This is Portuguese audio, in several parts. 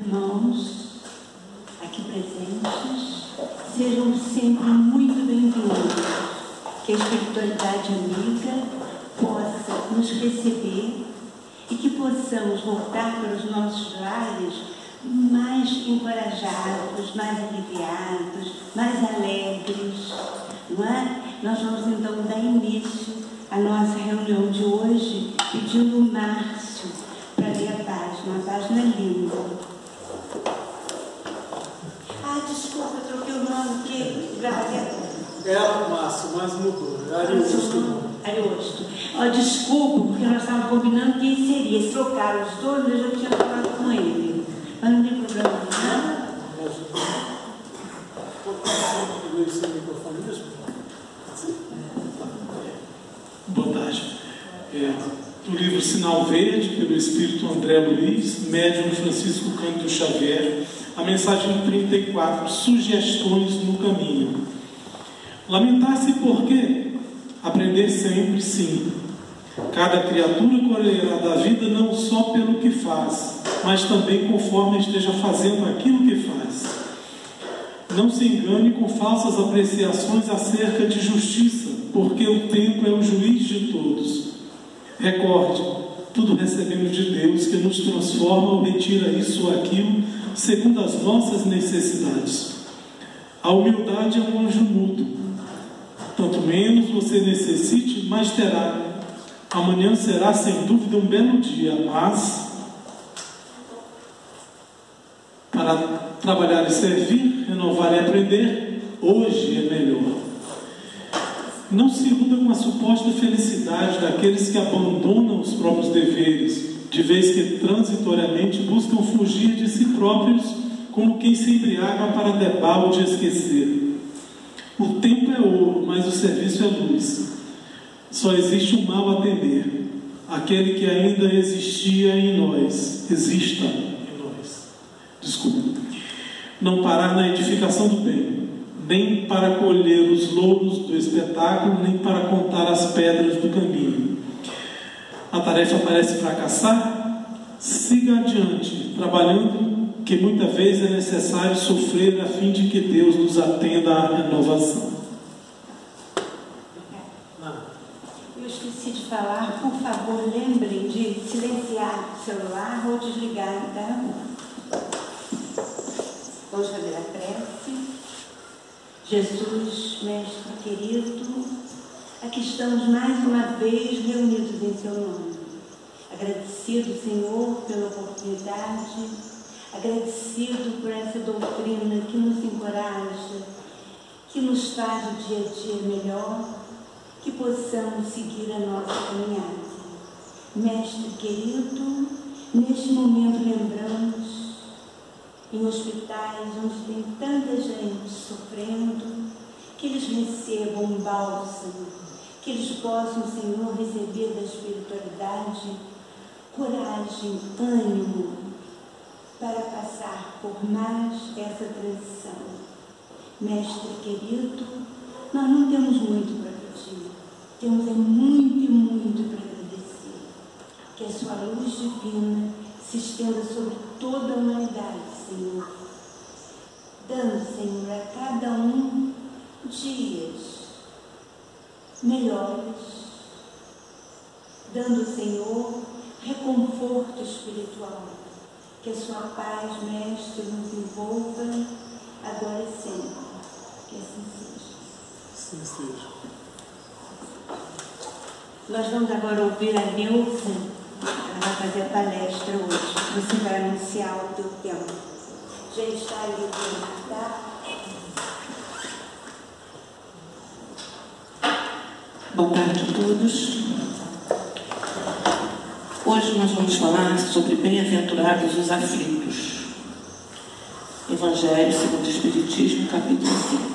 irmãos aqui presentes, sejam sempre muito bem-vindos. Que a espiritualidade amiga possa nos receber e que possamos voltar para os nossos lares mais encorajados, mais aliviados, mais alegres, não é? Nós vamos então dar início à nossa reunião de hoje, pedindo o Márcio para ler a página, uma página linda. Ah, desculpa, eu troquei o nome, que gravaria. É, Márcio, mas mudou. Ariosto. Ariosto. Desculpa, porque nós estávamos combinando quem seria. Se trocaram os dois, eu já tinha falado com ele. Mas não tem problema nada. Boa tarde. Do livro Sinal Verde, pelo Espírito André Luiz, médium Francisco Cândido Xavier, a mensagem 34, sugestões no caminho. Lamentar-se por quê? Aprender sempre, sim. Cada criatura colherá da vida não só pelo que faz, mas também conforme esteja fazendo aquilo que faz. Não se engane com falsas apreciações acerca de justiça, porque o tempo é o juiz de todos. Recorde, tudo recebemos de Deus, que nos transforma ou retira isso ou aquilo, segundo as nossas necessidades. A humildade é um anjo mudo. Tanto menos você necessite, mais terá. Amanhã será sem dúvida um belo dia, mas para trabalhar e servir, renovar e aprender, hoje é melhor. Não se iluda com a suposta felicidade daqueles que abandonam os próprios deveres, de vez que transitoriamente buscam fugir de si próprios, como quem se embriaga para debalde esquecer. O tempo é ouro, mas o serviço é luz. Só existe um mal a temer, aquele que ainda existia em nós, exista em nós. Desculpa. Não parar na edificação do bem, nem para colher os louros do espetáculo, nem para contar as pedras do caminho. A tarefa parece fracassar? Siga adiante, trabalhando, que muitas vezes é necessário sofrer a fim de que Deus nos atenda à renovação. Eu esqueci de falar, por favor, lembrem de silenciar o celular ou desligar, tá? Vamos fazer a prece. Jesus, Mestre querido, aqui estamos mais uma vez reunidos em Seu nome. Agradecido, Senhor, pela oportunidade, agradecido por essa doutrina que nos encoraja, que nos faz o dia a dia melhor, que possamos seguir a nossa caminhada. Mestre querido, neste momento lembramos em hospitais onde tem tanta gente sofrendo, que eles recebam um bálsamo, que eles possam, Senhor, receber da espiritualidade coragem, ânimo, para passar por mais essa transição. Mestre querido, nós não temos muito para pedir, temos muito e muito para agradecer. Que a sua luz divina se estenda sobre toda a humanidade, Senhor, dando, Senhor, a cada um dias melhores, dando, Senhor, reconforto espiritual. Que a sua paz, Mestre, nos envolva agora e sempre. Que assim seja. Sim, seja. Nós vamos agora ouvir a Neuza. Ela vai fazer a palestra hoje. Você vai anunciar o teu tempo. Já está ali, tá? Boa tarde a todos. Hoje nós vamos falar sobre bem-aventurados os aflitos. Evangelho segundo o Espiritismo, capítulo 5.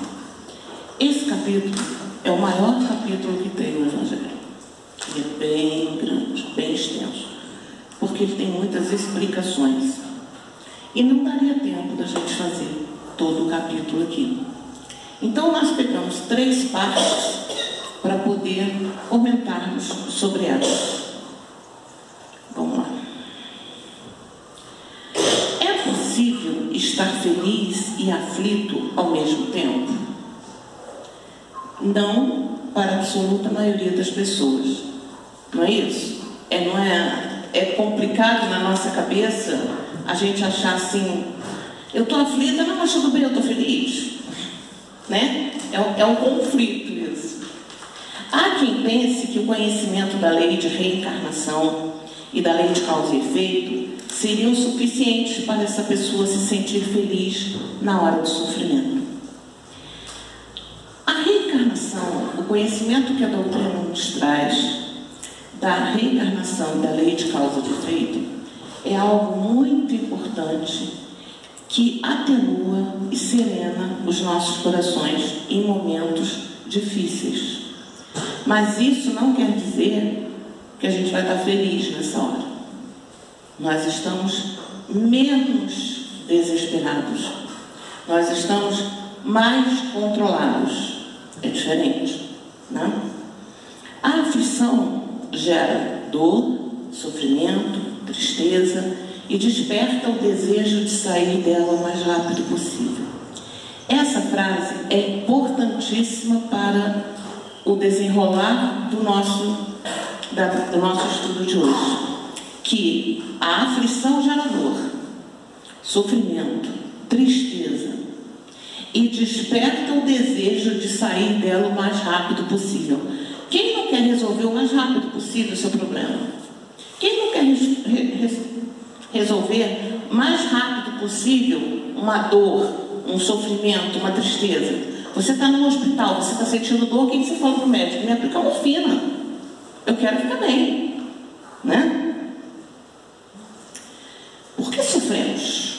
Esse capítulo é o maior capítulo que tem no Evangelho. Ele é bem grande, bem extenso, porque ele tem muitas explicações. E não daria tempo da gente fazer todo o capítulo aqui. Então nós pegamos 3 partes para poder comentarmos sobre elas. Vamos lá. É possível estar feliz e aflito ao mesmo tempo? Não para a absoluta maioria das pessoas. Não é isso? É complicado na nossa cabeça a gente achar assim, eu estou aflita, não, mas tudo bem, eu estou feliz. Né? É um conflito isso. Há quem pense que o conhecimento da lei de reencarnação e da lei de causa e efeito seriam suficientes para essa pessoa se sentir feliz na hora do sofrimento. A reencarnação, o conhecimento que a doutrina nos traz da reencarnação e da lei de causa e efeito é algo muito importante que atenua e serena os nossos corações em momentos difíceis. Mas isso não quer dizer que a gente vai estar feliz nessa hora. Nós estamos menos desesperados. Nós estamos mais controlados. É diferente, né? A aflição gera dor, sofrimento, tristeza e desperta o desejo de sair dela o mais rápido possível. Essa frase é importantíssima para o desenrolar do nosso estudo de hoje, que a aflição gera dor, sofrimento, tristeza e desperta o desejo de sair dela o mais rápido possível. Quem não quer resolver o mais rápido possível o seu problema? Quem não quer resolver o mais rápido possível uma dor, um sofrimento, uma tristeza? Você está no hospital, você está sentindo dor, o que você fala para o médico? Me aplica morfina. Eu quero ficar bem. Né? Por que sofremos?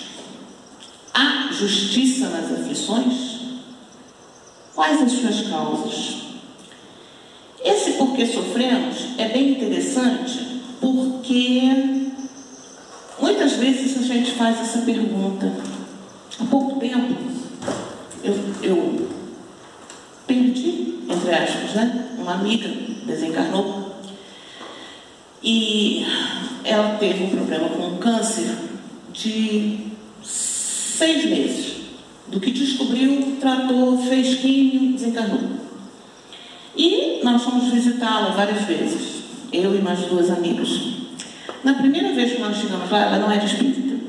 Há justiça nas aflições? Quais as suas causas? Esse porquê sofremos é bem interessante porque muitas vezes a gente faz essa pergunta. Há pouco tempo eu perdi, entre aspas, né? Uma amiga desencarnou e ela teve um problema com um câncer de 6 meses. Do que descobriu, tratou, fez químio, desencarnou. E nós fomos visitá-la várias vezes, eu e mais 2 amigas. Na primeira vez que nós chegamos lá, ela não era espírita.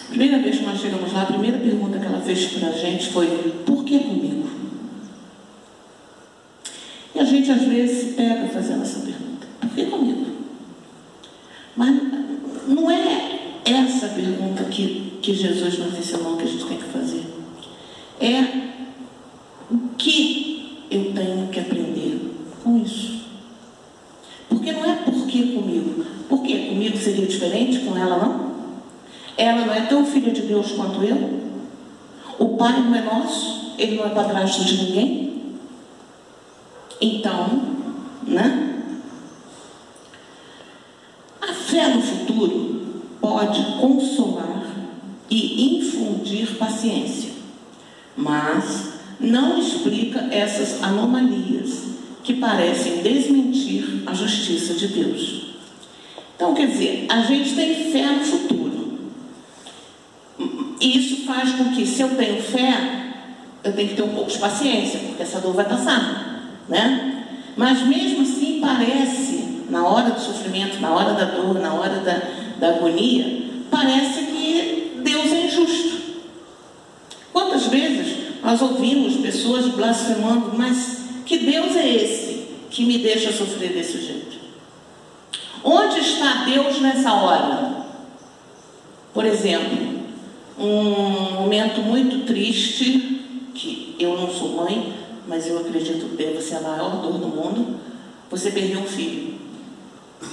Primeira vez que nós chegamos lá, a primeira pergunta que ela fez para a gente foi: por que comigo? E a gente às vezes se pega fazendo essa pergunta: por que comigo? Mas não é essa pergunta que Jesus nos ensinou que a gente tem que fazer. É o que eu tenho que aprender com isso. Porque não é por que comigo. Por que comigo seria diferente, com ela não? Ela não é tão filha de Deus quanto eu? O pai não é nosso? Ele não é padrasto de ninguém? Então, né? A fé no futuro pode consolar e infundir paciência, mas não explica essas anomalias que parecem desmentir a justiça de Deus. Então, quer dizer, a gente tem fé no futuro. E isso faz com que, se eu tenho fé, eu tenho que ter um pouco de paciência, porque essa dor vai passar, né? Mas mesmo assim parece, na hora do sofrimento, na hora da dor, na hora da agonia, parece que Deus é injusto. Quantas vezes nós ouvimos pessoas blasfemando: mas que Deus é esse que me deixa sofrer desse jeito? Onde está Deus nessa hora? Por exemplo, um momento muito triste, que eu não sou mãe, mas eu acredito que deve ser a maior dor do mundo: você perdeu um filho,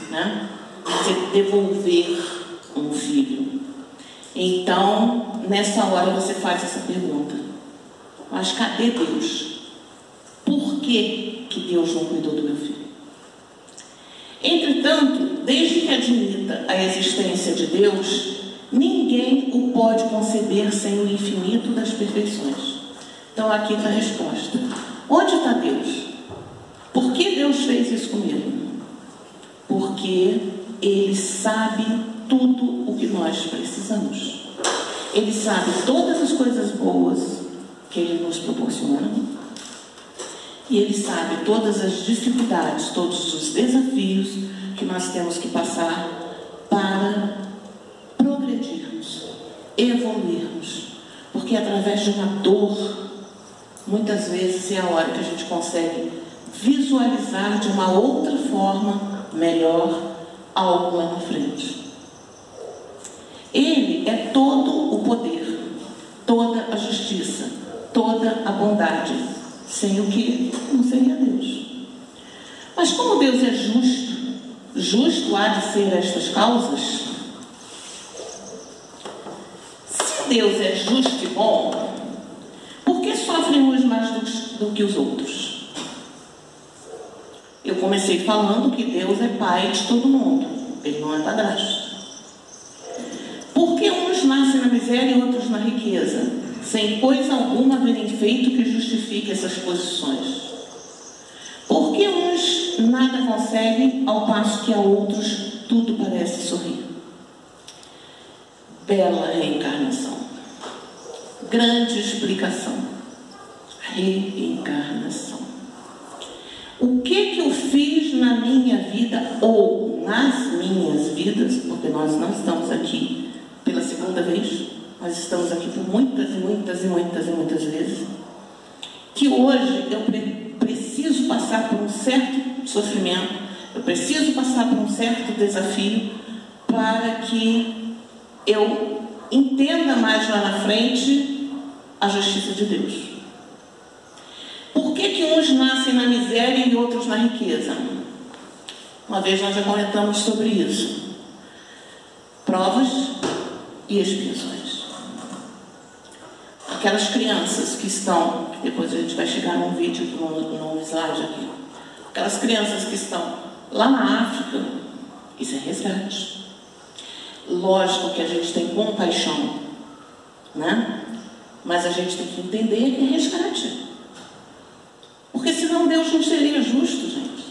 né? Você devolver um filho. Então, nessa hora você faz essa pergunta: mas cadê Deus? Por que Deus não cuidou do meu filho? Entretanto, desde que admita a existência de Deus, ninguém o pode conceber sem o infinito das perfeições. Então aqui está a resposta. Onde está Deus? Por que Deus fez isso comigo? Porque Ele sabe tudo o que nós precisamos. Ele sabe todas as coisas boas que Ele nos proporciona. E Ele sabe todas as dificuldades, todos os desafios que nós temos que passar para progredirmos, evoluirmos. Porque através de uma dor, muitas vezes é a hora que a gente consegue visualizar de uma outra forma melhor algo lá na frente. Ele é todo o poder, toda a justiça, toda a bondade, sem o que não seria Deus. Mas como Deus é justo, justo há de ser estas causas. Se Deus é justo e bom, por que sofrem uns mais do que os outros? Eu comecei falando que Deus é pai de todo mundo, Ele não é padrasto. Por que uns nascem na miséria e outros na riqueza, sem coisa alguma haverem feito que justifique essas posições? Por que uns nada conseguem, ao passo que a outros tudo parece sorrir? Bela reencarnação. Grande explicação. Reencarnação. O que eu fiz na minha vida, ou nas minhas vidas, porque nós não estamos aqui pela segunda vez, nós estamos aqui por muitas e muitas e muitas e muitas vezes, que hoje eu preciso passar por um certo sofrimento, eu preciso passar por um certo desafio para que eu entenda mais lá na frente a justiça de Deus. Por que uns nascem na miséria e outros na riqueza? Uma vez nós já comentamos sobre isso. Provas e expiações. Aquelas crianças que estão, depois a gente vai chegar num vídeo, num slide aqui, aquelas crianças que estão lá na África, isso é resgate. Lógico que a gente tem compaixão, né? Mas a gente tem que entender que é resgate. Porque senão Deus não seria justo, gente.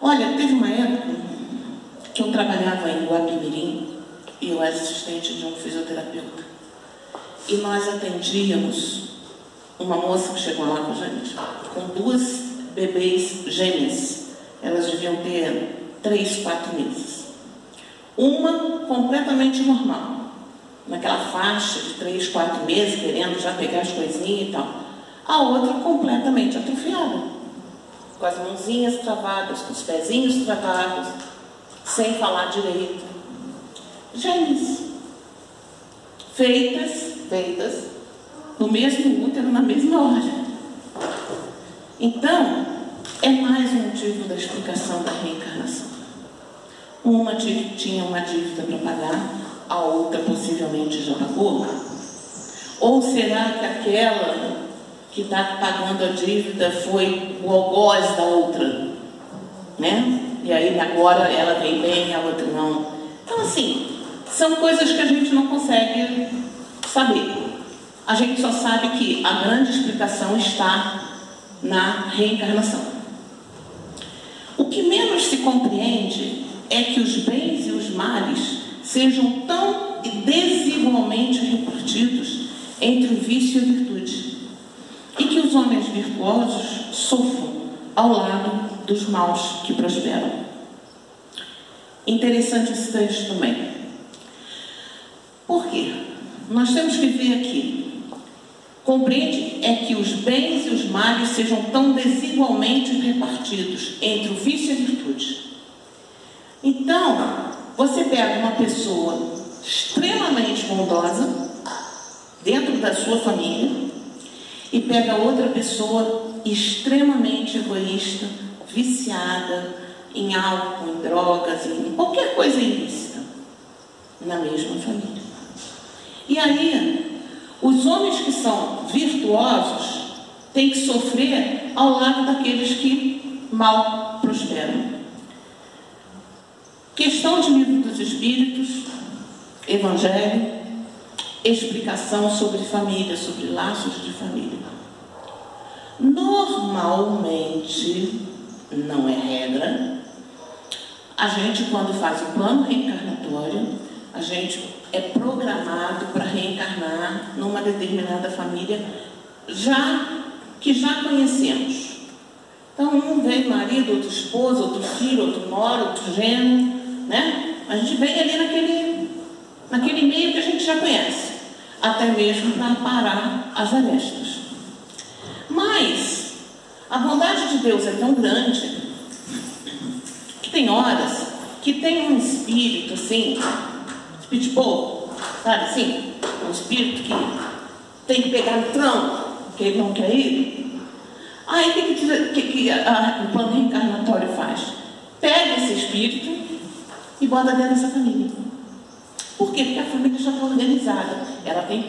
Olha, teve uma época que eu trabalhava em Guapimirim e eu era assistente de um fisioterapeuta. E nós atendíamos uma moça que chegou lá com a gente, com 2 bebês gêmeas. Elas deviam ter 3, 4 meses. Uma completamente normal, naquela faixa de 3, 4 meses, querendo já pegar as coisinhas e tal. A outra completamente atrofiada, com as mãozinhas travadas, com os pezinhos travados, sem falar direito. Gêmeas. Feitas no mesmo útero, na mesma hora. Então, é mais um motivo da explicação da reencarnação. Uma tinha uma dívida para pagar, a outra possivelmente já pagou. Ou será que aquela que está pagando a dívida foi o algoz da outra, né? E aí agora ela vem bem e a outra não. Então assim, são coisas que a gente não consegue saber. A gente só sabe que a grande explicação está na reencarnação. O que menos se compreende é que os bens e os males sejam tão desigualmente repartidos entre o vício e a virtude, e que os homens virtuosos sofram ao lado dos maus que prosperam. Interessante esse texto também. Por quê? Nós temos que ver aqui. Compreende é que os bens e os males sejam tão desigualmente repartidos entre o vício e a virtude. Então, você pega uma pessoa extremamente bondosa dentro da sua família e pega outra pessoa extremamente egoísta, viciada em álcool, em drogas, em qualquer coisa ilícita, na mesma família. E aí, os homens que são virtuosos têm que sofrer ao lado daqueles que mal prosperam. Questão de Livro dos Espíritos, Evangelho, explicação sobre família, sobre laços de família. Normalmente, não é regra, a gente quando faz o plano reencarnatório, a gente é programado para reencarnar numa determinada família que já conhecemos. Então, um vem marido, outro esposo, outro filho, outro nora, outro genro, né? A gente vem ali naquele meio que a gente já conhece, até mesmo para parar as arestas. Mas a bondade de Deus é tão grande que tem horas que tem um espírito assim, espírito de porco, sabe assim? Um espírito que tem que pegar no tronco, que ele não quer ir. Aí o que o plano reencarnatório faz? Pega esse espírito e bota dentro dessa família. Por quê? Porque a família já está organizada. Ela tem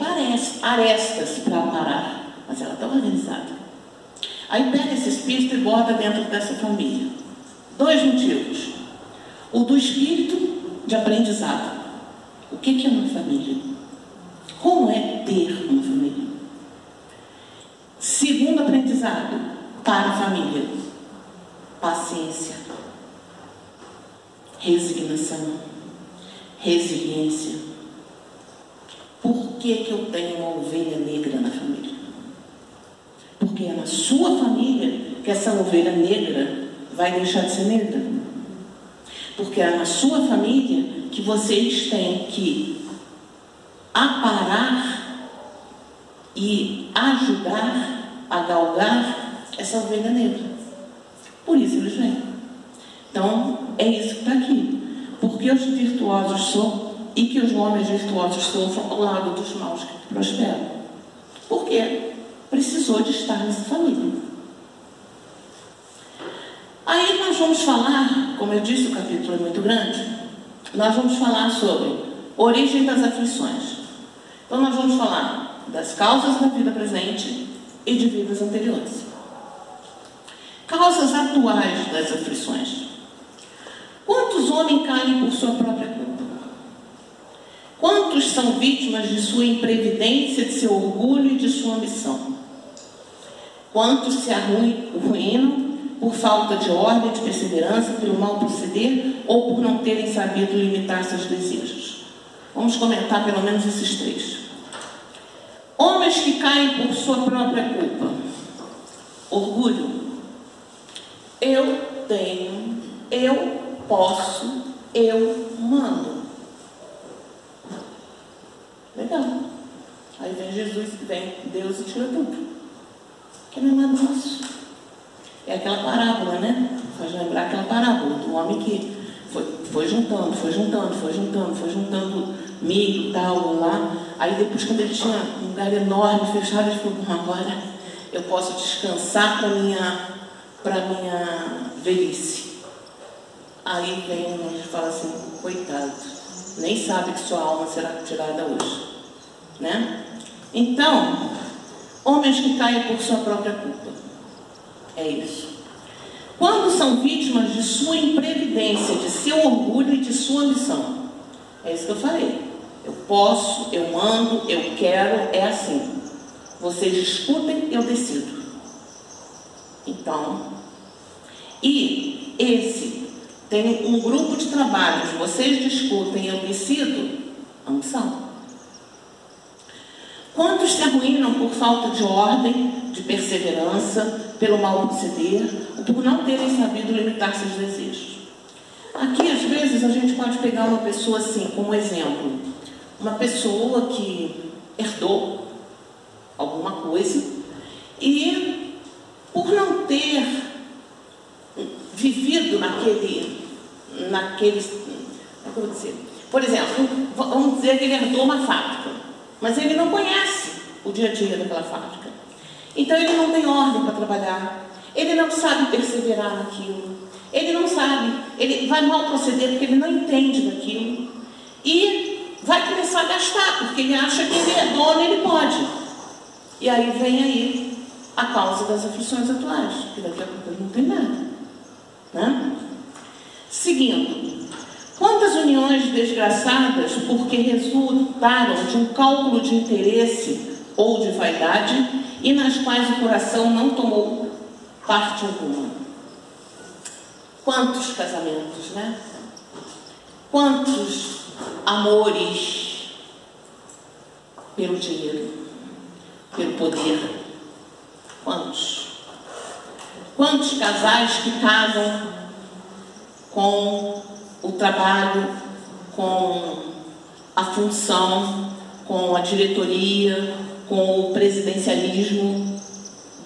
arestas para parar, mas ela está organizada. Aí pega esse espírito e bota dentro dessa família. 2 motivos. O do espírito de aprendizado. O que é uma família? Como é ter uma família? Segundo aprendizado, para a família: paciência, resignação, resiliência. Por que eu tenho uma ovelha negra na família? Porque é na sua família que essa ovelha negra vai deixar de ser negra. Porque é na sua família que vocês têm que aparar e ajudar a galgar essa ovelha negra. Por isso eles vêm. Então, é isso que está aqui. Porque os virtuosos sofrem e que os homens virtuosos sofram ao lado dos maus que prosperam. Por quê? Precisou de estar nessa família. Aí nós vamos falar, como eu disse, o capítulo é muito grande, nós vamos falar sobre origem das aflições. Então nós vamos falar das causas da vida presente e de vidas anteriores. Causas atuais das aflições. Quantos homens caem por sua própria culpa? Quantos são vítimas de sua imprevidência, de seu orgulho e de sua ambição? Quantos se arruinam por falta de ordem, de perseverança, pelo mau proceder ou por não terem sabido limitar seus desejos? Vamos comentar pelo menos esses 3. Homens que caem por sua própria culpa. Orgulho. Eu tenho, eu posso, eu mando. Legal. Aí vem Jesus, vem Deus e tira tudo. Que não é nada nosso. É aquela parábola, né? Faz lembrar aquela parábola do homem que foi juntando milho e tal, lá. Aí depois, quando ele tinha um lugar enorme, fechado, ele falou: bom, agora eu posso descansar para minha velhice. Aí vem um e fala assim: coitado, nem sabe que sua alma será tirada hoje, né? Então, homens que caem por sua própria culpa. É isso. Quando são vítimas de sua imprevidência, de seu orgulho e de sua ambição. É isso que eu falei. Eu posso, eu mando, eu quero, é assim. Vocês discutem, eu decido. Então, e esse tem um grupo de trabalhos, vocês discutem, eu decido, ambição. Quantos se arruinam por falta de ordem, de perseverança, pelo mau proceder, ou por não terem sabido limitar seus desejos? Aqui, às vezes, a gente pode pegar uma pessoa assim, como exemplo. Uma pessoa que herdou alguma coisa e, por não ter vivido como eu vou dizer? Por exemplo, vamos dizer que ele herdou uma fábrica, mas ele não conhece o dia a dia daquela fábrica. Então ele não tem ordem para trabalhar, ele não sabe perseverar naquilo, ele não sabe, ele vai mal proceder porque ele não entende daquilo e vai começar a gastar, porque ele acha que ele é dono e ele pode. E aí vem a causa das aflições atuais, que daqui a pouco ele não tem nada, né? Seguindo, quantas uniões desgraçadas porque resultaram de um cálculo de interesse ou de vaidade e nas quais o coração não tomou parte alguma? Quantos casamentos, né? Quantos amores pelo dinheiro, pelo poder. Quantos? Quantos casais que casam com o trabalho, com a função, com a diretoria, com o presidencialismo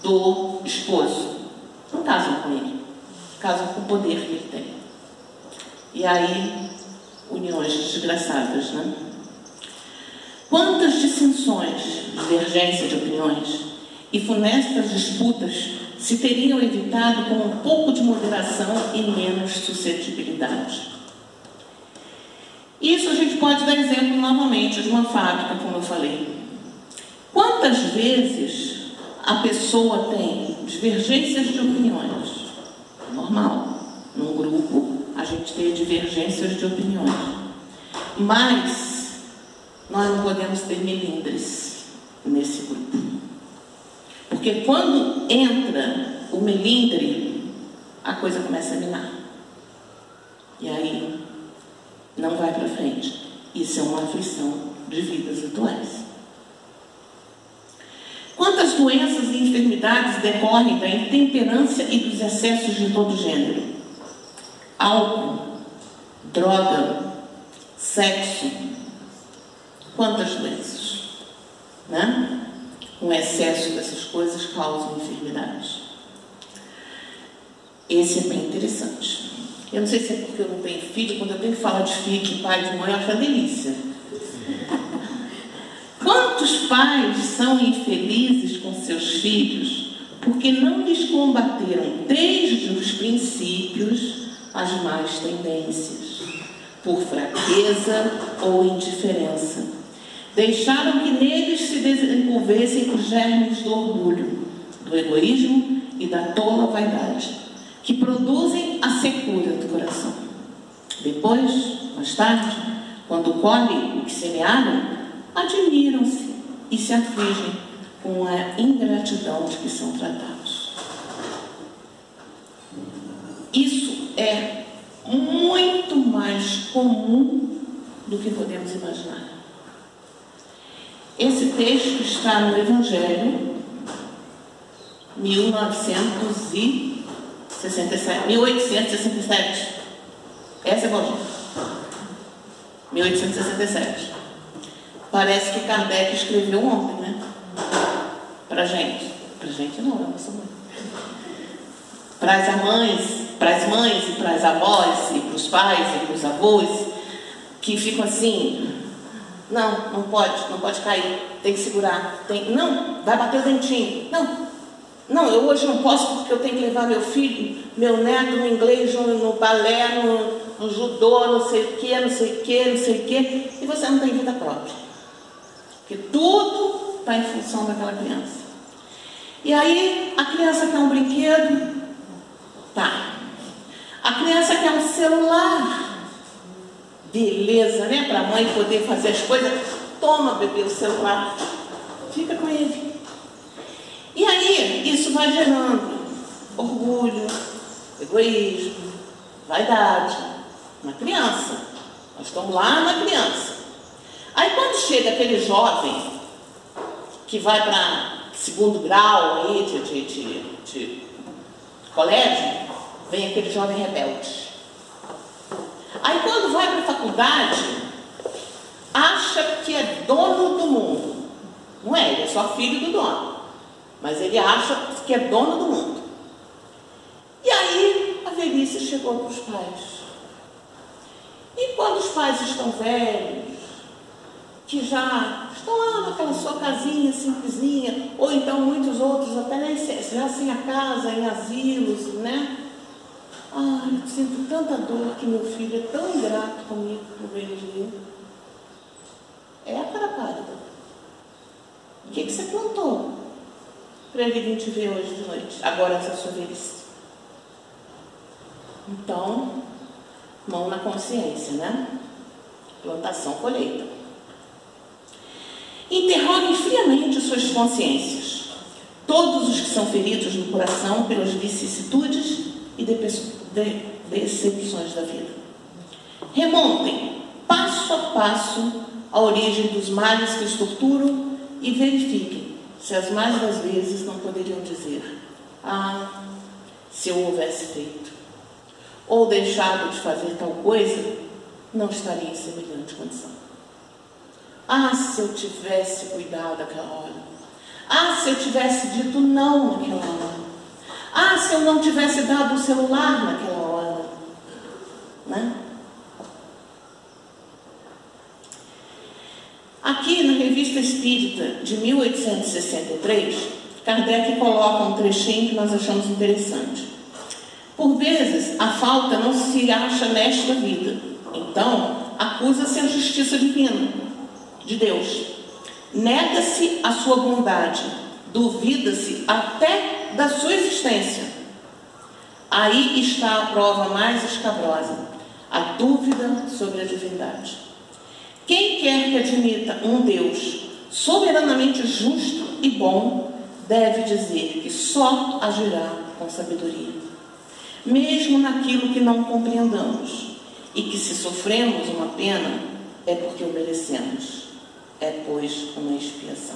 do esposo? Não casam com ele, casam com o poder que ele tem. E aí, uniões desgraçadas, né? Quantas dissensões, divergência de opiniões e funestas disputas se teriam evitado com um pouco de moderação e menos suscetibilidade? Isso a gente pode dar exemplo novamente de uma fábrica, como eu falei. Quantas vezes a pessoa tem divergências de opiniões? Normal, num grupo a gente tem divergências de opiniões, mas nós não podemos ter melindres nesse grupo, porque quando entra o melindre, a coisa começa a minar, e aí não vai para frente. Isso é uma aflição de vidas atuais. Quantas doenças e enfermidades decorrem da intemperância e dos excessos de todo gênero? Álcool, droga, sexo. Quantas doenças, né? Um excesso dessas coisas causam enfermidades. Esse é bem interessante. Eu não sei se é porque eu não tenho filho, quando eu tenho que falar de filho, de pai, de mãe, eu acho uma delícia. Quantos pais são infelizes com seus filhos porque não lhes combateram desde os princípios as más tendências, por fraqueza ou indiferença? Deixaram que neles se desenvolvessem os germes do orgulho, do egoísmo e da tola vaidade, que produzem a secura do coração. Depois, mais tarde, quando colhem o que semearam, admiram-se e se afligem com a ingratidão de que são tratados. Isso é muito mais comum do que podemos imaginar. Esse texto está no Evangelho, 1867. Essa é o Evangelho. 1867. Parece que Kardec escreveu ontem, né? Pra gente. Pra gente não, é nossa mãe. Para as mães e para as avós e para os pais e para os avós que ficam assim: não pode cair, tem que segurar, não, vai bater o dentinho, não, eu hoje não posso porque eu tenho que levar meu filho, meu neto no inglês, no balé, no judô, não sei o que, e você não tem vida própria, porque tudo está em função daquela criança. E aí a criança quer um brinquedo, tá, a criança quer um celular, beleza, né? Para a mãe poder fazer as coisas. Toma, bebê, o celular. Fica com ele. E aí, isso vai gerando orgulho, egoísmo, vaidade na criança. Nós estamos lá na criança. Aí, quando chega aquele jovem que vai para segundo grau aí de colégio, vem aquele jovem rebelde. Aí quando vai para a faculdade, acha que é dono do mundo. Não é, ele é só filho do dono. Mas ele acha que é dono do mundo. E aí a velhice chegou para os pais. E quando os pais estão velhos, que já estão lá naquela sua casinha simplesinha, ou então muitos outros até nem já sem a casa, em asilos, né? Ai, eu sinto tanta dor que meu filho é tão ingrato comigo por ver ele. É a cara pálida. O que você plantou para ele vir te ver hoje de noite? Agora essa sua velhice. Então, mão na consciência, né? Plantação, colheita. Interroguem friamente suas consciências. Todos os que são feridos no coração pelas vicissitudes e decepções da vida. Remontem passo a passo a origem dos males que os torturam e verifiquem se as mais das vezes não poderiam dizer: ah, se eu houvesse feito, ou deixado de fazer tal coisa, não estaria em semelhante condição. Ah, se eu tivesse cuidado daquela hora. Ah, se eu tivesse dito não naquela hora. Ah, se eu não tivesse dado o celular naquela hora. Né? Aqui na Revista Espírita de 1863, Kardec coloca um trechinho que nós achamos interessante. Por vezes, a falta não se acha nesta vida. Então, acusa-se a justiça divina de Deus. Nega-se a sua bondade. Duvida-se até da sua existência. Aí está a prova mais escabrosa: a dúvida sobre a divindade. Quem quer que admita um Deus soberanamente justo e bom, deve dizer que só agirá com sabedoria, mesmo naquilo que não compreendamos, e que se sofremos uma pena, é porque o merecemos. É, pois, uma expiação.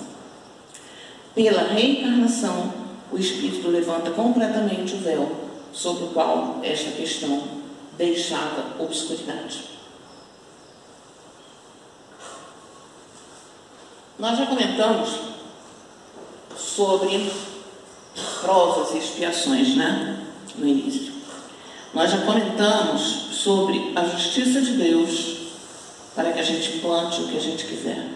Pela reencarnação, o Espírito levanta completamente o véu sobre o qual esta questão deixava obscuridade. Nós já comentamos sobre provas e expiações, né? No início. Nós já comentamos sobre a justiça de Deus para que a gente plante o que a gente quiser,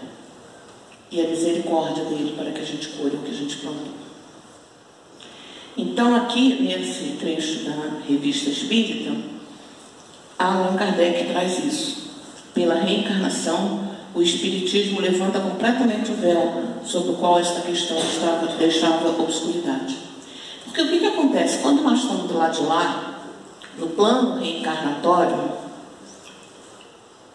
e a misericórdia dele para que a gente colha o que a gente plantou. Então, aqui nesse trecho da Revista Espírita, Allan Kardec traz isso. Pela reencarnação, o Espiritismo levanta completamente o véu sobre o qual esta questão deixava obscuridade. Porque o que acontece? Quando nós estamos do lado de lá, no plano reencarnatório,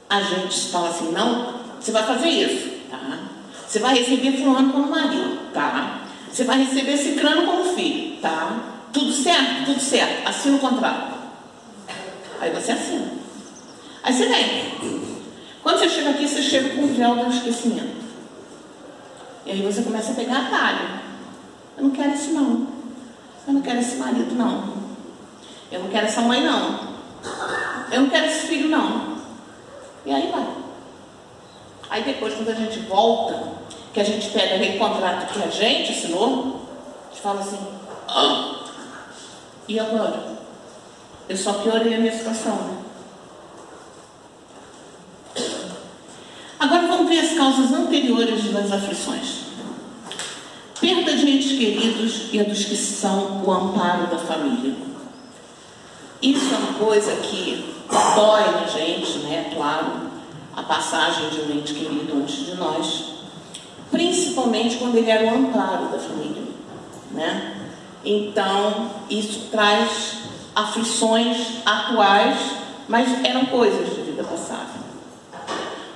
a gente fala assim: não, você vai fazer isso, tá? Você vai receber fulano como marido, tá? Você vai receber cicrano como filho, tá? Tudo certo, assina o contrato. Aí você assina. Aí você vem. Quando você chega aqui, você chega com o véu do esquecimento. E aí você começa a pegar atalho. Eu não quero isso não. Eu não quero esse marido não. Eu não quero essa mãe não. Eu não quero esse filho não. E aí vai. Aí depois, quando a gente volta, que a gente pega aquele contrato que a gente assinou, a gente fala assim: ah, e agora? Eu só piorei a minha situação, né? Agora vamos ver as causas anteriores das aflições. Perda de entes queridos e a dos que são o amparo da família. Isso é uma coisa que dói na gente, né? Claro, a passagem de um ente querido antes de nós, principalmente quando ele era o amparo da família, né? Então, isso traz aflições atuais, mas eram coisas de vida passada.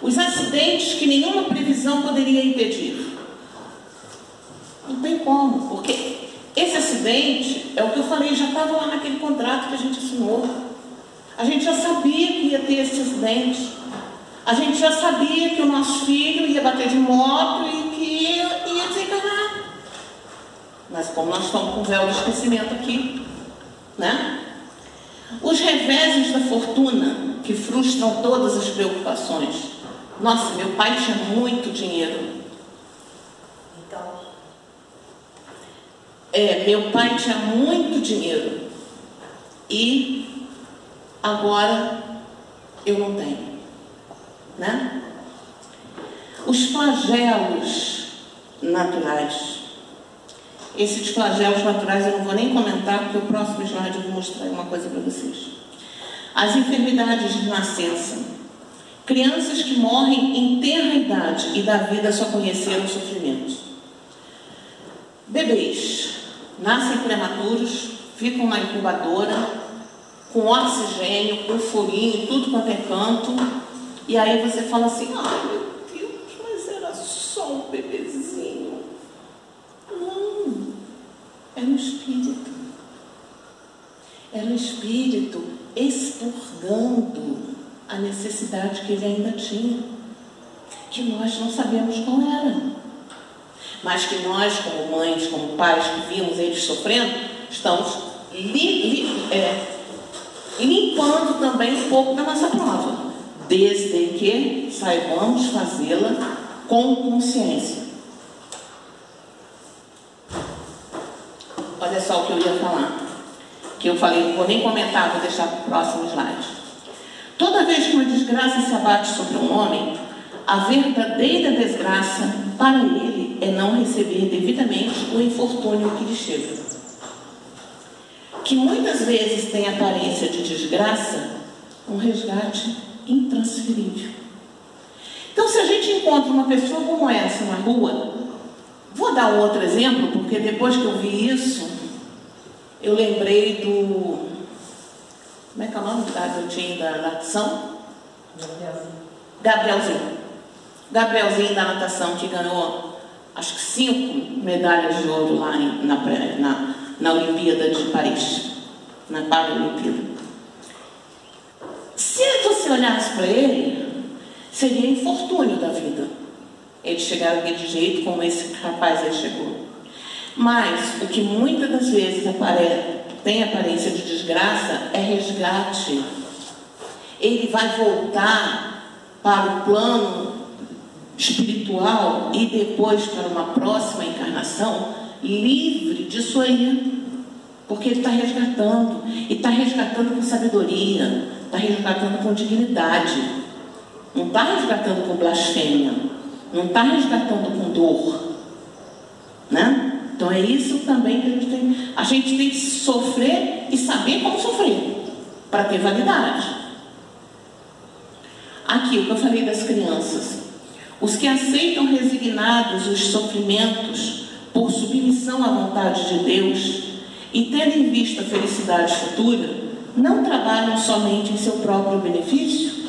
Os acidentes que nenhuma previsão poderia impedir. Não tem como, porque esse acidente, é o que eu falei, já estava lá naquele contrato que a gente assinou. A gente já sabia que ia ter esse acidente. A gente já sabia que o nosso filho ia bater de moto e que ia desencarnar. Mas como nós estamos com o véu do esquecimento aqui, né? Os reveses da fortuna que frustram todas as preocupações. Nossa, meu pai tinha muito dinheiro. Meu pai tinha muito dinheiro. E agora eu não tenho. Né? Os flagelos naturais. Esses flagelos naturais eu não vou nem comentar, porque o próximo slide eu vou mostrar uma coisa para vocês. As enfermidades de nascença. Crianças que morrem em tenra idade e da vida só conheceram sofrimentos. Bebês nascem prematuros, ficam na incubadora, com oxigênio, com furinho, tudo quanto é canto. E aí você fala assim: ai meu Deus, mas era só um bebezinho. Não, era um espírito. Era um espírito expurgando a necessidade que ele ainda tinha. que nós não sabemos qual era. Mas que nós, como mães, como pais, que vimos eles sofrendo, estamos limpando também um pouco da nossa prova, desde que saibamos fazê-la com consciência. Olha só o que eu ia falar, que eu falei, não vou nem comentar, vou deixar para o próximo slide. Toda vez que uma desgraça se abate sobre um homem, a verdadeira desgraça para ele é não receber devidamente o infortúnio que lhe chega, que muitas vezes tem aparência de desgraça, um resgate intransferível. Então, se a gente encontra uma pessoa como essa na rua, vou dar um outro exemplo, porque depois que eu vi isso, eu lembrei do... Como é que é o nome do garotinho da natação? Gabrielzinho da natação, que ganhou, acho que 5 medalhas de ouro lá na Olimpíada de Paris, na Paralimpíada. Se você olhasse para ele, seria infortúnio da vida ele chegar aqui de jeito como esse rapaz aí chegou. Mas o que muitas das vezes tem aparência de desgraça é resgate. Ele vai voltar para o plano espiritual e depois para uma próxima encarnação livre disso aí, porque ele está resgatando, e está resgatando com sabedoria, está resgatando com dignidade, não está resgatando com blasfêmia, não está resgatando com dor, né? Então é isso também que a gente tem que sofrer e saber como sofrer para ter validade. Aqui o que eu falei das crianças, os que aceitam resignados os sofrimentos por submissão à vontade de Deus e tendo em vista a felicidade futura, não trabalham somente em seu próprio benefício?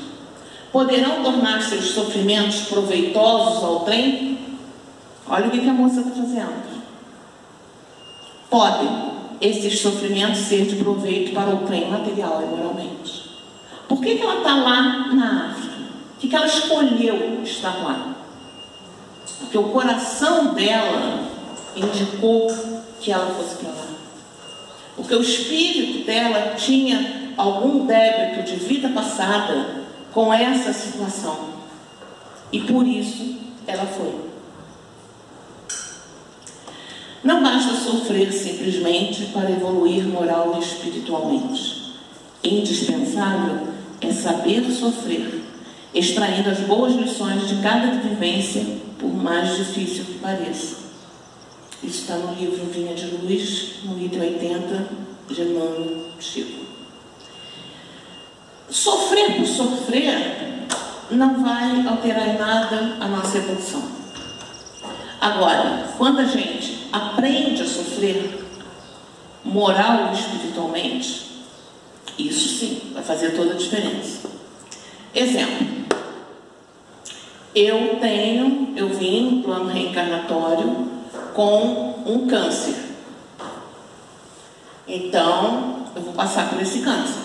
Poderão tornar seus sofrimentos proveitosos ao trem? Olha o que a moça está fazendo. Podem esses sofrimentos ser de proveito para o trem material e moralmente. Por que ela está lá na África? Por que ela escolheu estar lá? Porque o coração dela indicou que ela fosse para lá. Porque o espírito dela tinha algum débito de vida passada com essa situação. E por isso ela foi. Não basta sofrer simplesmente para evoluir moral e espiritualmente. Indispensável é saber sofrer, extraindo as boas lições de cada vivência, por mais difícil que pareça. Isso está no livro Vinha de Luz, no item 80, de Emmanuel Chico. Sofrer por sofrer não vai alterar em nada a nossa evolução. Agora, quando a gente aprende a sofrer moral e espiritualmente, isso sim vai fazer toda a diferença. Exemplo, eu vim no plano reencarnatório com um câncer. Então, eu vou passar por esse câncer,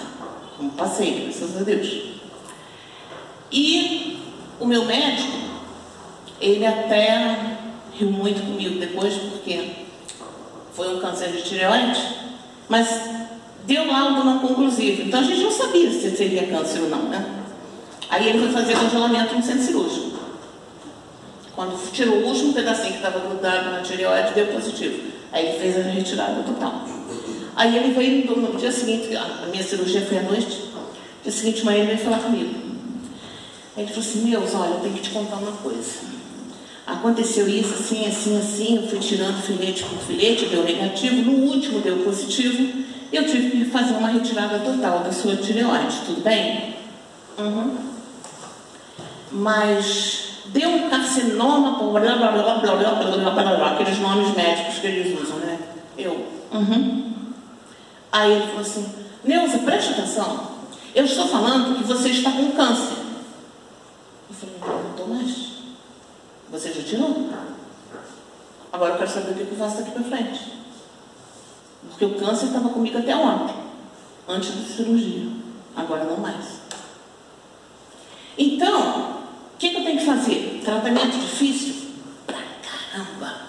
como passei, graças a Deus. E o meu médico, ele até riu muito comigo depois, porque foi um câncer de tireoide, mas deu laudo não conclusivo. Então a gente não sabia se seria câncer ou não, né? Aí ele foi fazer congelamento no centro cirúrgico. Quando tirou o último pedacinho que estava grudado na tireoide, deu positivo. Aí ele fez a retirada total. Aí ele veio no dia seguinte, a minha cirurgia foi à noite, no dia seguinte, manhã, ele veio falar comigo. Aí ele falou assim: Neuza, olha, eu tenho que te contar uma coisa. Aconteceu isso, assim, assim, assim, eu fui tirando filete por filete, deu negativo, no último deu positivo, eu tive que fazer uma retirada total da sua tireoide, tudo bem? Mas deu um carcinoma, blá, blá, blá, blá, blá, blá, blá, blá, blá, aqueles nomes médicos que eles usam, né? Aí ele falou assim: Neuza, preste atenção, eu estou falando que você está com câncer. Eu falei: não estou mais. Você já tirou? Agora eu quero saber o que eu faço daqui para frente. Porque o câncer estava comigo até ontem, antes da cirurgia. Agora não mais. Então, o que eu tenho que fazer? tratamento difícil? Pra caramba.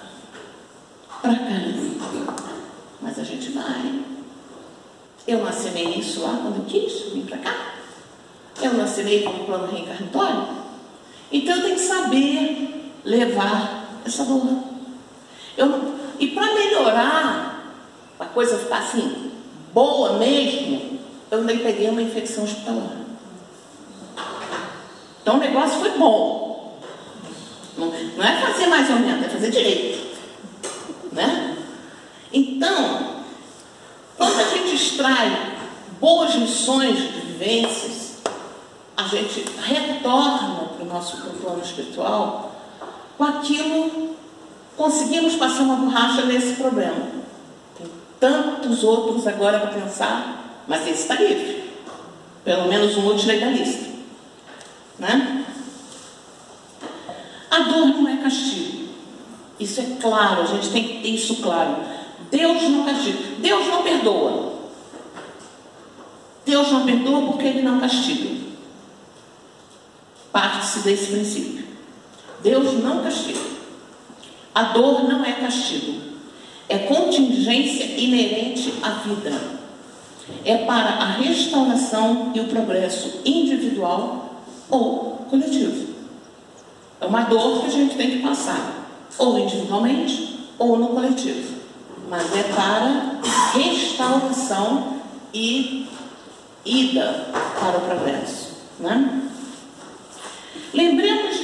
Pra caramba. Mas a gente vai. Eu não assinei isso lá quando eu quis vir pra cá. Eu não assinei como plano reencarnatório. Então eu tenho que saber levar essa dor. E para melhorar, a coisa ficar assim, boa mesmo, eu ainda peguei uma infecção hospitalar. Então o negócio foi bom. Não é fazer mais ou menos, é fazer direito. Né? Então, quando a gente extrai boas lições de vivências, a gente retorna para o nosso plano espiritual com aquilo, conseguimos passar uma borracha nesse problema. Tem tantos outros agora para pensar, mas esse está livre. Pelo menos um multilegalista. Né? A dor não é castigo. Isso é claro, a gente tem que ter isso claro. Deus não castiga. Deus não perdoa. Deus não perdoa porque Ele não castiga. Parte-se desse princípio. Deus não castiga. A dor não é castigo. É contingência inerente à vida. É para a restauração e o progresso individual ou coletivo. É uma dor que a gente tem que passar, ou individualmente, ou no coletivo. Mas é para restauração e ida para o progresso. Né? Lembremos-nos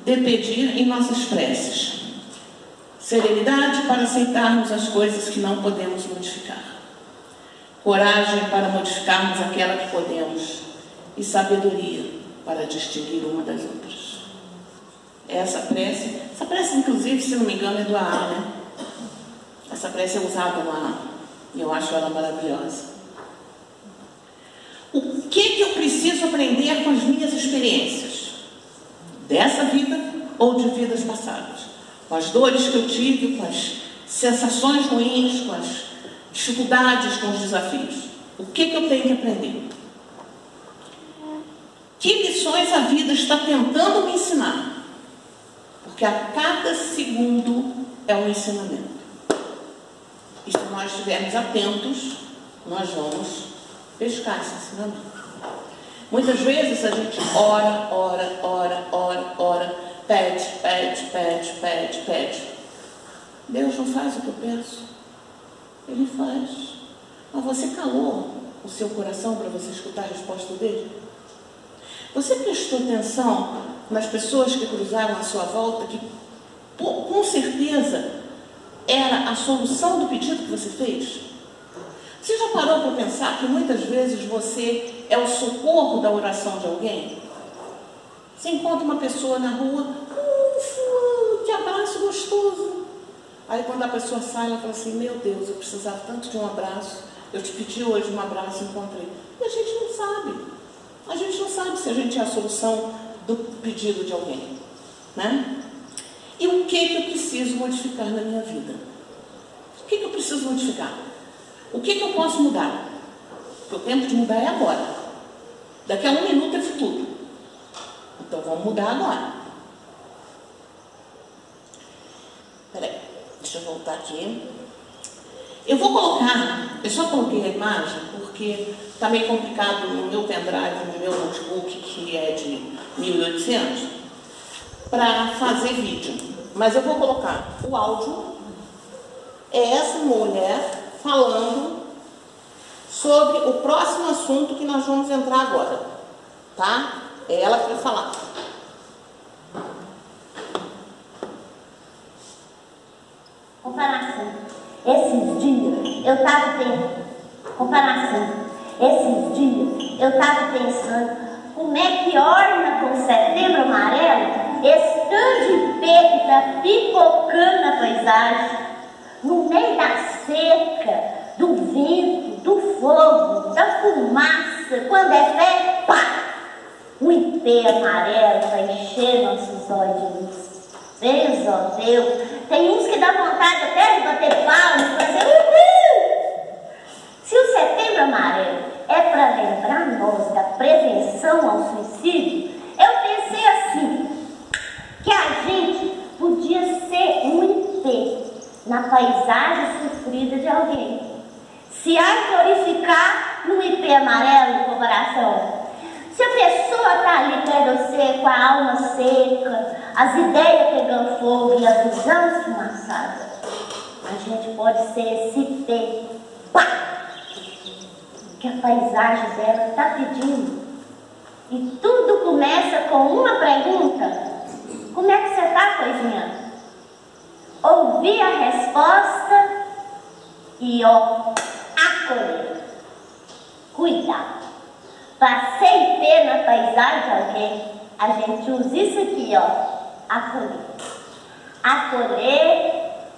de pedir em nossas preces serenidade para aceitarmos as coisas que não podemos modificar, coragem para modificarmos aquela que podemos e sabedoria para distinguir uma das outras. Essa prece inclusive, se não me engano, é do AA, né? Essa prece é usada no AA e eu acho ela maravilhosa. O que eu preciso aprender com as minhas experiências? Dessa vida ou de vidas passadas? Com as dores que eu tive, com as sensações ruins, com as dificuldades, com os desafios. O que eu tenho que aprender? Que lições a vida está tentando me ensinar? Porque a cada segundo é um ensinamento. E se nós estivermos atentos, nós vamos pescar esse ensinamento. Muitas vezes a gente ora, pede. Deus não faz o que eu peço. Ele faz. Mas você calou o seu coração para você escutar a resposta dele? Você prestou atenção nas pessoas que cruzaram à sua volta, que com certeza era a solução do pedido que você fez? Você já parou para pensar que muitas vezes você é o socorro da oração de alguém? Você encontra uma pessoa na rua, fulano, que abraço gostoso. Aí quando a pessoa sai, ela fala assim, meu Deus, eu precisava tanto de um abraço, eu te pedi hoje um abraço e encontrei. E a gente não sabe. A gente não sabe se a gente é a solução do pedido de alguém. Né? E o que eu preciso modificar na minha vida? O que eu preciso modificar? O que eu posso mudar? Porque o tempo de mudar é agora. Daqui a 1 minuto é futuro. Então vamos mudar agora. Peraí, deixa eu voltar aqui. Eu vou colocar, eu só coloquei a imagem porque está meio complicado no meu pendrive, no meu notebook, que é de 1800, para fazer vídeo. Mas eu vou colocar o áudio. É essa mulher falando sobre o próximo assunto que nós vamos entrar agora, tá? É ela que vai falar. Comparação. Esses dias eu estava pensando como é que orna com Setembro Amarelo esse tanto de pé que está pipocando na paisagem, no meio da seca, do vento, do fogo, da fumaça. Quando é fé, pá! O ipê amarelo vai encher nossos olhos de luz. Deus, ó Deus, tem uns que dá vontade até de bater palmas e fazer uhul! Se o Setembro Amarelo é para lembrar nós da prevenção ao suicídio, eu que a gente podia ser um IP na paisagem sofrida de alguém. Se arborificar no IP amarelo do coração. Se a pessoa está ali perto de você com a alma seca, as ideias pegando fogo e a visão esfumaçada, a gente pode ser esse IP, pá, que a paisagem dela está pedindo. E tudo começa com uma pergunta: como é que você está, coisinha? Ouvir a resposta e acolher. Cuidado. Passei IP na paisagem de alguém, a gente usa isso aqui, acolher. Acolher,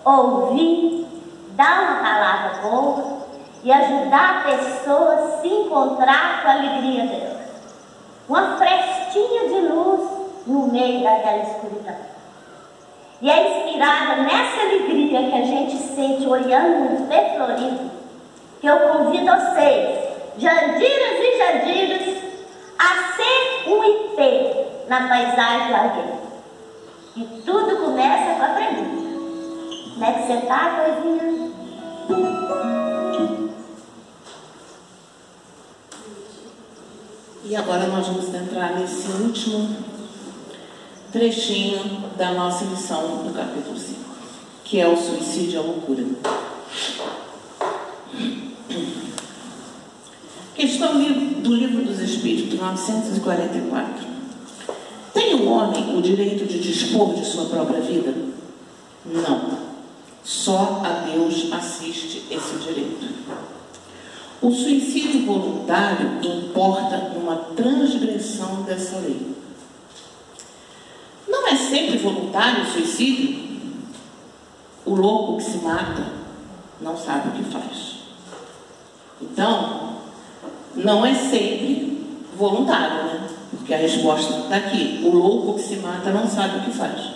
ouvir, dar uma palavra boa e ajudar a pessoa a se encontrar com a alegria dela. Uma frestinha de luz no meio daquela escuridão. E é inspirada nessa alegria que a gente sente olhando um pé florido, que eu convido vocês, jandiras e jandiras, a ser um IP na paisagem de alguém. E tudo começa com a pergunta: como é que você está, coisinha? E agora nós vamos entrar nesse último trechinho da nossa lição do capítulo 5, que é o suicídio e a loucura. Questão do Livro dos Espíritos, 944. Tem o homem o direito de dispor de sua própria vida? Não. Só a Deus assiste esse direito. O suicídio voluntário importa uma transgressão dessa lei. Não é sempre voluntário o suicídio? O louco que se mata não sabe o que faz. Então, não é sempre voluntário, né? Porque a resposta está aqui: o louco que se mata não sabe o que faz.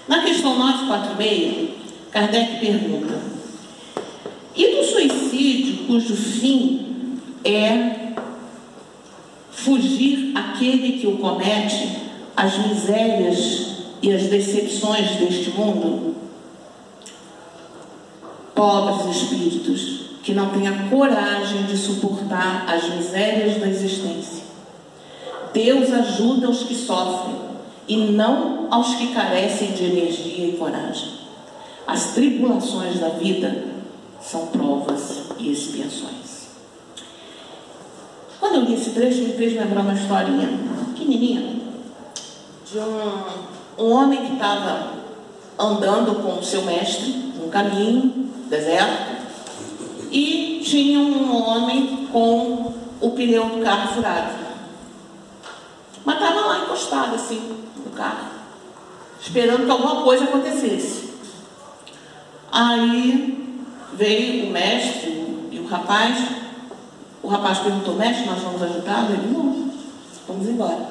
Na questão 946, Kardec pergunta: e do suicídio cujo fim é fugir aquele que o comete às misérias e às decepções deste mundo? Pobres espíritos que não têm a coragem de suportar as misérias da existência. Deus ajuda os que sofrem e não aos que carecem de energia e coragem. As tribulações da vida são provas e expiações. Quando eu li esse trecho, me fez lembrar uma historinha pequenininha de um homem que estava andando com o seu mestre num caminho deserto, e tinha um homem com o pneu do carro furado, mas estava lá encostado assim no carro, esperando que alguma coisa acontecesse. Aí veio o mestre e o rapaz perguntou: mestre, nós vamos ajudá-lo? Ele: não, vamos embora.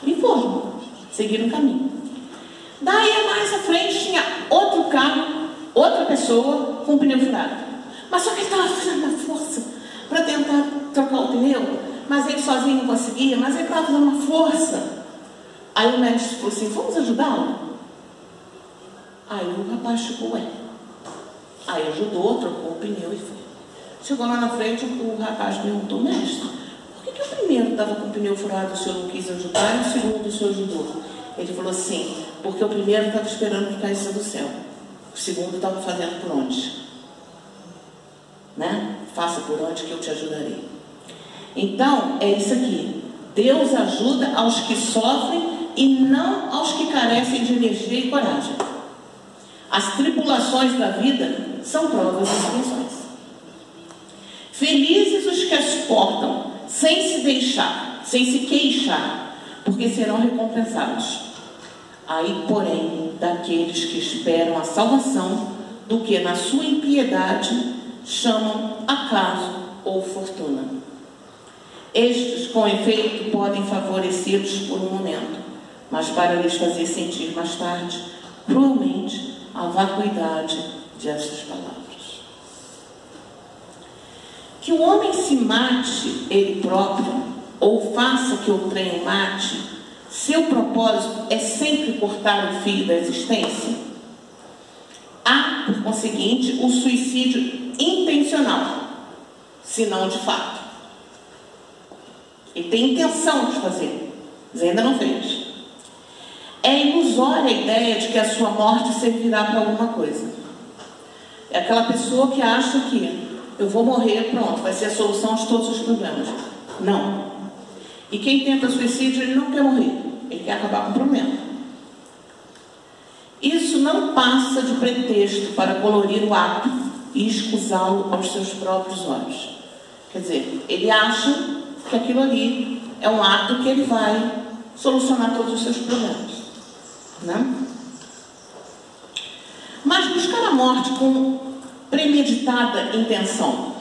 E foram, seguiram o caminho. Daí mais à frente tinha outro carro, outra pessoa com o pneu furado. Mas só que ele estava fazendo uma força para tentar trocar o pneu, mas ele sozinho não conseguia, mas ele estava fazendo uma força. Aí o mestre falou assim: vamos ajudá-lo? Aí o rapaz ficou: ué. Aí ajudou, trocou o pneu e foi. Chegou lá na frente, o rapaz perguntou: mestre, por que o primeiro estava com o pneu furado, o senhor não quis ajudar, e o segundo o senhor ajudou? Ele falou assim: porque o primeiro estava esperando que caísse do céu, o segundo estava fazendo por onde? Né? Faça por onde que eu te ajudarei. Então, é isso aqui: Deus ajuda aos que sofrem e não aos que carecem de energia e coragem. As tribulações da vida são provas e expiações. Felizes os que as suportam sem se deixar, sem se queixar, porque serão recompensados. Aí, porém, daqueles que esperam a salvação, do que na sua impiedade chamam acaso ou fortuna. Estes, com efeito, podem favorecê-los por um momento, mas para lhes fazer sentir mais tarde, cruelmente, a vacuidade destas palavras. Que o homem se mate ele próprio, ou faça que outrem o mate, seu propósito é sempre cortar o fio da existência, há, por conseguinte, o suicídio intencional, se não de fato. Ele tem intenção de fazer, mas ainda não fez. É ilusória a ideia de que a sua morte servirá para alguma coisa. É aquela pessoa que acha que eu vou morrer, pronto, vai ser a solução de todos os problemas. Não. E quem tenta suicídio, ele não quer morrer, ele quer acabar com o problema. Isso não passa de pretexto para colorir o ato e escusá-lo aos seus próprios olhos. Quer dizer, ele acha que aquilo ali é um ato que ele vai solucionar todos os seus problemas, né? Mas buscar a morte com premeditada intenção,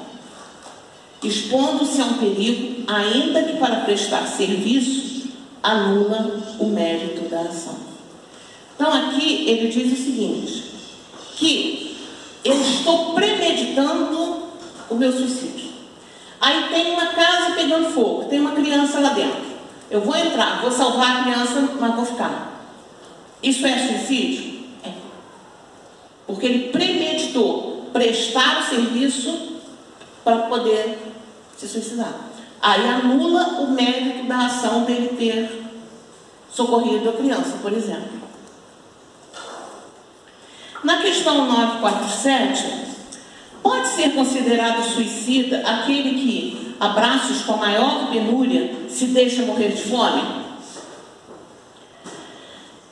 expondo-se a um perigo, ainda que para prestar serviço, anula o mérito da ação. Então aqui ele diz o seguinte, que eu estou premeditando o meu suicídio. Aí tem uma casa pegando fogo, tem uma criança lá dentro. Eu vou entrar, vou salvar a criança, mas vou ficar. Isso é suicídio? É. Porque ele premeditou prestar o serviço para poder se suicidar. Aí anula o mérito da ação dele ter socorrido a criança, por exemplo. Na questão 947, pode ser considerado suicida aquele que, a braços com a maior penúria, se deixa morrer de fome?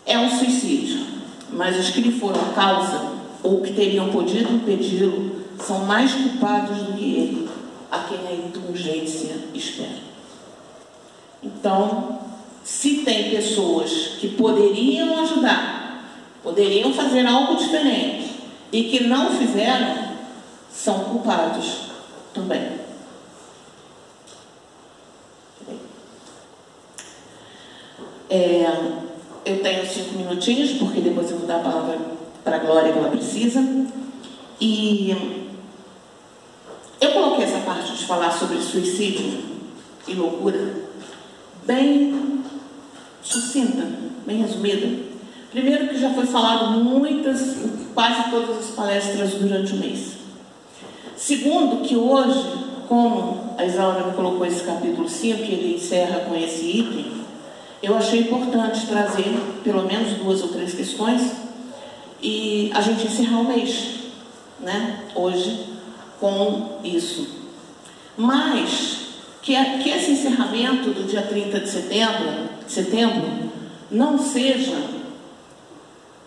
É um suicídio, mas os que lhe foram causa, ou que teriam podido impedi-lo, são mais culpados do que ele, a quem a indulgência espera. Então, se tem pessoas que poderiam ajudar, poderiam fazer algo diferente, e que não fizeram, são culpados também. Eu tenho 5 minutinhos, porque depois eu vou dar a palavra para a Glória que ela precisa. E eu coloquei essa parte de falar sobre suicídio e loucura bem sucinta, bem resumida. Primeiro que já foi falado quase todas as palestras durante o mês. Segundo, que hoje, como a Isaura me colocou esse capítulo 5, que ele encerra com esse item, eu achei importante trazer pelo menos 2 ou 3 questões e a gente encerrar o mês, né? Hoje, com isso. Mas que esse encerramento do dia 30 de setembro não seja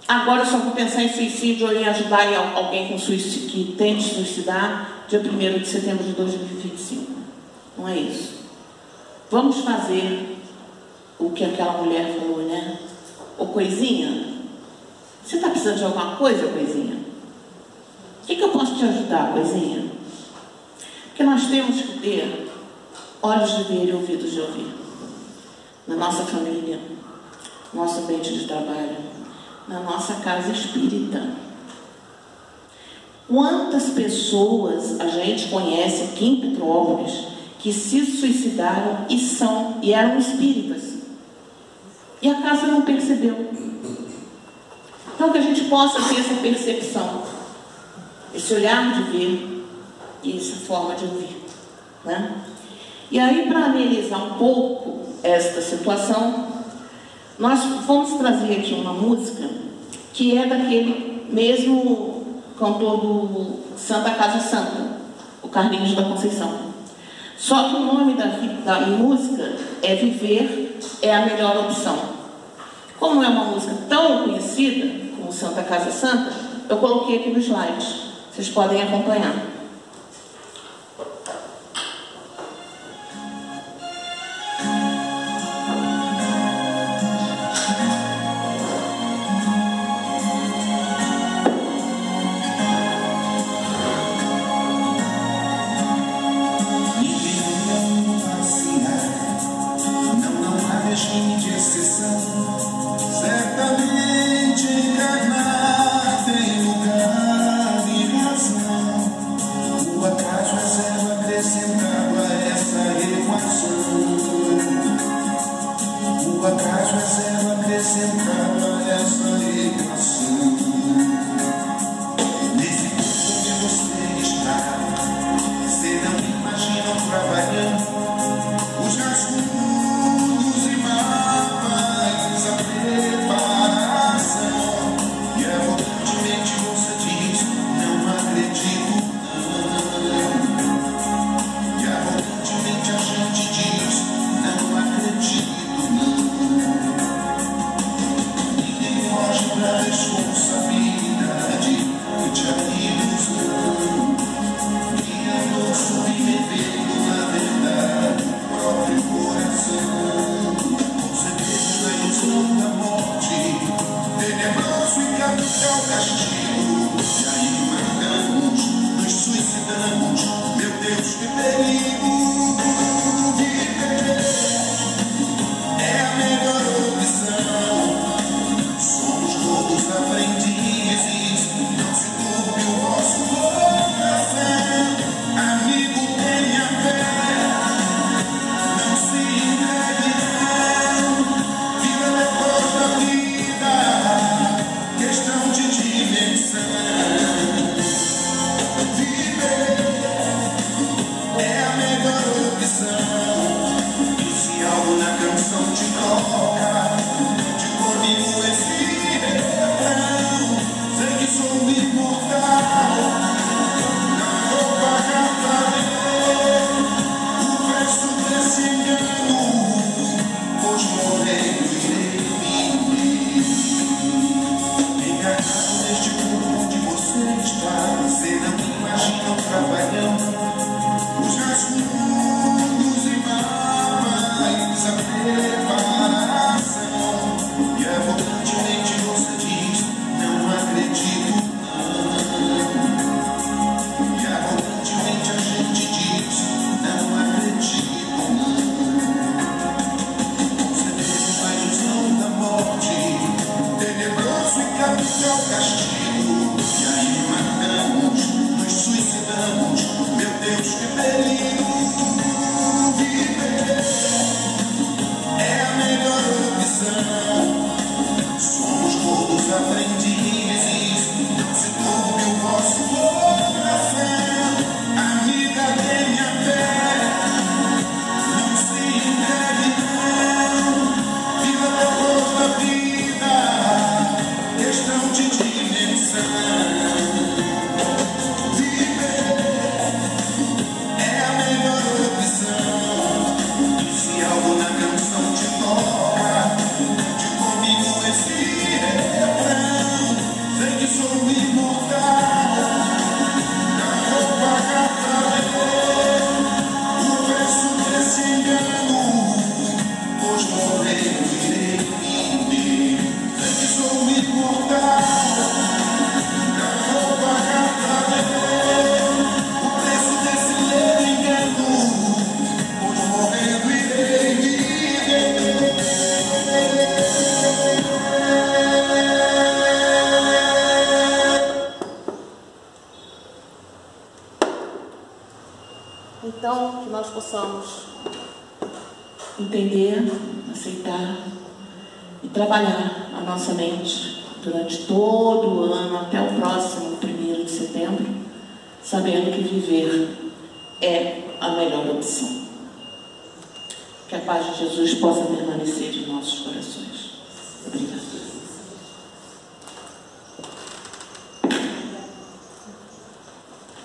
agora eu só vou pensar em suicídio ou em ajudar alguém com suicídio, que tente suicidar dia 1º de setembro de 2025. Não é isso. Vamos fazer o que aquela mulher falou, né? Ô Coisinha, você está precisando de alguma coisa, Coisinha? O que eu posso te ajudar, Coisinha? Porque nós temos que ter olhos de ver e ouvidos de ouvir. Na nossa família, no nosso ambiente de trabalho, na nossa casa espírita. Quantas pessoas a gente conhece aqui em Petrópolis que se suicidaram e eram espíritas? E a casa não percebeu. Então que a gente possa ter essa percepção, esse olhar de ver e essa forma de ouvir, né? E aí, para amenizar um pouco esta situação, nós vamos trazer aqui uma música que é daquele mesmo cantor do Santa Casa Santa, o Carlinhos da Conceição. Só que o nome da música é Viver é a Melhor Opção. Como é uma música tão conhecida como Santa Casa Santa, eu coloquei aqui nos slides. Vocês podem acompanhar. O acaso é acrescentar essa ligação. Nesse mundo onde você está, você não imagina trabalhando os rascunhos e mapas, a preparação. E arrogantemente você diz: não acredito não. E arrogantemente a gente diz: não acredito não. Ninguém foge pra responsabilidade e te ilusão que andou submetendo na verdade o próprio coração. Concedendo a ilusão da morte, tenebroso e capital castigo. E aí matamos, nos suicidamos. Meu Deus, que perigo! Viver é a melhor opção. Somos todos aprendizes. Não se turbe o vosso coração. Amigo, tenha fé. Não se entregue não. Vida depois da vida, questão de dimensão. Viver é a melhor opção. E se algo na canção te toca, de comigo esse refrão. Sei que sou imortal, não vou pagar pra ver o preço desse engano, pois morrendo irei me ver. Enganado neste mundo onde você está, você não imagina trabalhando os rascunhos e mapas, a preparação. E arrogantemente você diz: não acredito não. E arrogantemente a gente diz: não acredito não. Concedendo a ilusão da morte, tenebroso e capital castigo. E aí matamos, nos suicidamos. Meu Deus, que perigo! Viver é a melhor opção. Somos todos aprendizes. Não se turbe o vosso coração. Amiga, tenha fé. Não se entregue não. Viva depois da vida, questão de dimensão. Viver é a melhor opção. E se algo na canção te toca, de comigo esse refrão. Sei que sou imortal, não vou pagar pra ver o preço desse engano, pois morrendo irei me ver. Sei que sou imortal, não vou pagar pra ver o preço desse leve engano, pois morrendo irei me ver. Então, que nós possamos Entender, aceitar e trabalhar a nossa mente durante todo o ano, até o próximo 1º de setembro, sabendo que viver é a melhor opção. Que a paz de Jesus possa permanecer em nossos corações. Obrigada.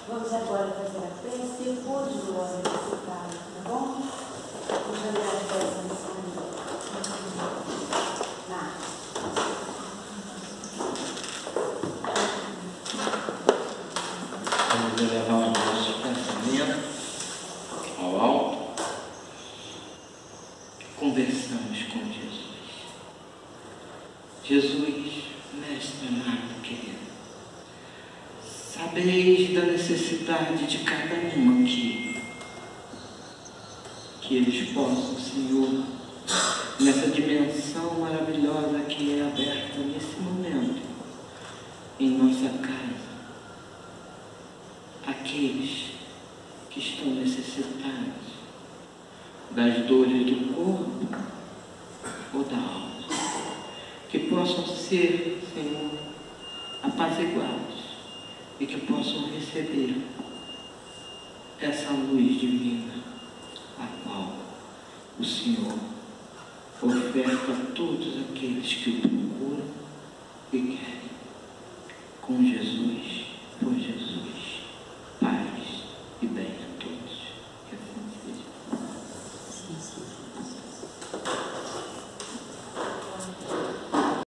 Vamos agora fazer a prece depois do glória recitada, tá bom? Vamos fazer a prece nesse momento. Vamos elevar o nosso pensamento ao alto. Conversamos com Jesus. Jesus, mestre amado, querido, sabeis da necessidade de cada um aqui. Que eles possam, Senhor, nessa dimensão maravilhosa que é aberta nesse momento, em nossa casa, aqueles que estão necessitados das dores do corpo ou da alma, possam ser, Senhor, apaziguados e que possam receber essa luz divina, a qual o Senhor oferta a todos aqueles que o